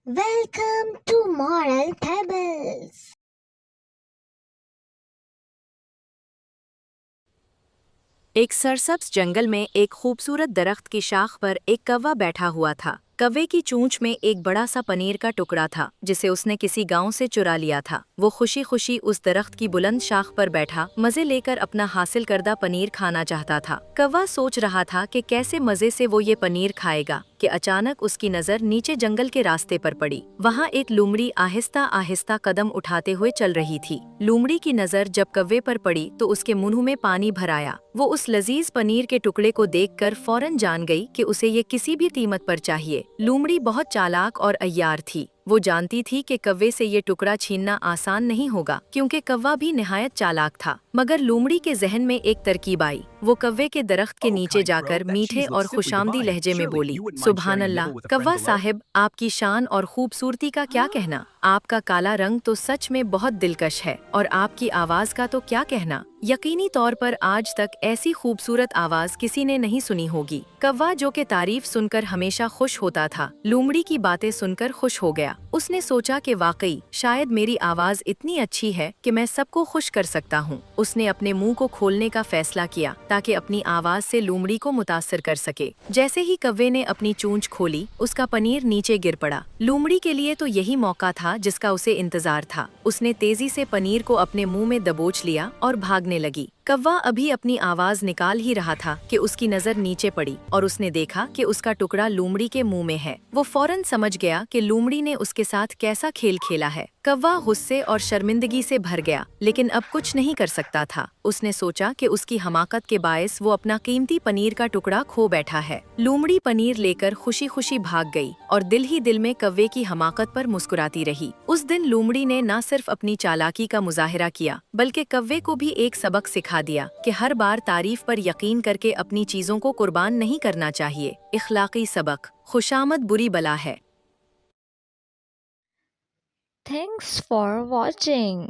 Welcome to Moral Pebbles. एक सरसब्ज जंगल में एक खूबसूरत दरख्त की शाख पर एक कौवा बैठा हुआ था। कौवे की चोंच में एक बड़ा सा पनीर का टुकड़ा था जिसे उसने किसी गांव से चुरा लिया था। वो खुशी खुशी उस दरख्त की बुलंद शाख पर बैठा मजे लेकर अपना हासिल करदा पनीर खाना चाहता था। कौवा सोच रहा था कि कैसे मजे से वो ये पनीर खाएगा कि अचानक उसकी नजर नीचे जंगल के रास्ते पर पड़ी। वहाँ एक लोमड़ी आहिस्ता आहिस्ता कदम उठाते हुए चल रही थी। लोमड़ी की नजर जब कौवे पर पड़ी तो उसके मुंह में पानी भर आया। वो उस लजीज पनीर के टुकड़े को देखकर फौरन जान गई कि उसे ये किसी भी कीमत पर चाहिए। लोमड़ी बहुत चालाक और अय्यार थी। वो जानती थी कि कौवे से ये टुकड़ा छीनना आसान नहीं होगा क्योंकि कौवा भी निहायत चालाक था। मगर लोमड़ी के जहन में एक तरकीब आई। वो कौवे के दरख्त के नीचे जाकर मीठे और खुशामदी लहजे में बोली, सुभान अल्लाह, कौवा साहिब, आपकी शान और खूबसूरती का क्या कहना। आपका काला रंग तो सच में बहुत दिलकश है और आपकी आवाज का तो क्या कहना। यकीनी तौर पर आज तक ऐसी खूबसूरत आवाज किसी ने नहीं सुनी होगी। कौवा जो कि तारीफ सुनकर हमेशा खुश होता था, लोमड़ी की बातें सुनकर खुश हो गया। उसने सोचा कि वाकई शायद मेरी आवाज इतनी अच्छी है कि मैं सबको खुश कर सकता हूँ। उसने अपने मुंह को खोलने का फैसला किया ताकि अपनी आवाज से लोमड़ी को मुतासिर कर सके। जैसे ही कौवे ने अपनी चोंच खोली, उसका पनीर नीचे गिर पड़ा। लोमड़ी के लिए तो यही मौका था जिसका उसे इंतजार था। उसने तेजी से पनीर को अपने मुंह में दबोच लिया और भागने लगी। कौवा अभी अपनी आवाज निकाल ही रहा था कि उसकी नजर नीचे पड़ी और उसने देखा कि उसका टुकड़ा लोमड़ी के मुंह में है। वो फौरन समझ गया कि लोमड़ी ने उसके साथ कैसा खेल खेला है। कौवा गुस्से और शर्मिंदगी से भर गया, लेकिन अब कुछ नहीं कर सकता था। उसने सोचा कि उसकी हमाकत के बायस वो अपना कीमती पनीर का टुकड़ा खो बैठा है। लोमड़ी पनीर लेकर खुशी खुशी भाग गई और दिल ही दिल में कौवे की हमाकत पर मुस्कुराती रही। उस दिन लोमड़ी ने न सिर्फ अपनी चालाकी का मुजाहिरा किया बल्कि कौवे को भी एक सबक सिखा दिया कि हर बार तारीफ पर यकीन करके अपनी चीजों को कुर्बान नहीं करना चाहिए। इखलाकी सबक, खुशामद बुरी बला है। Thanks for watching.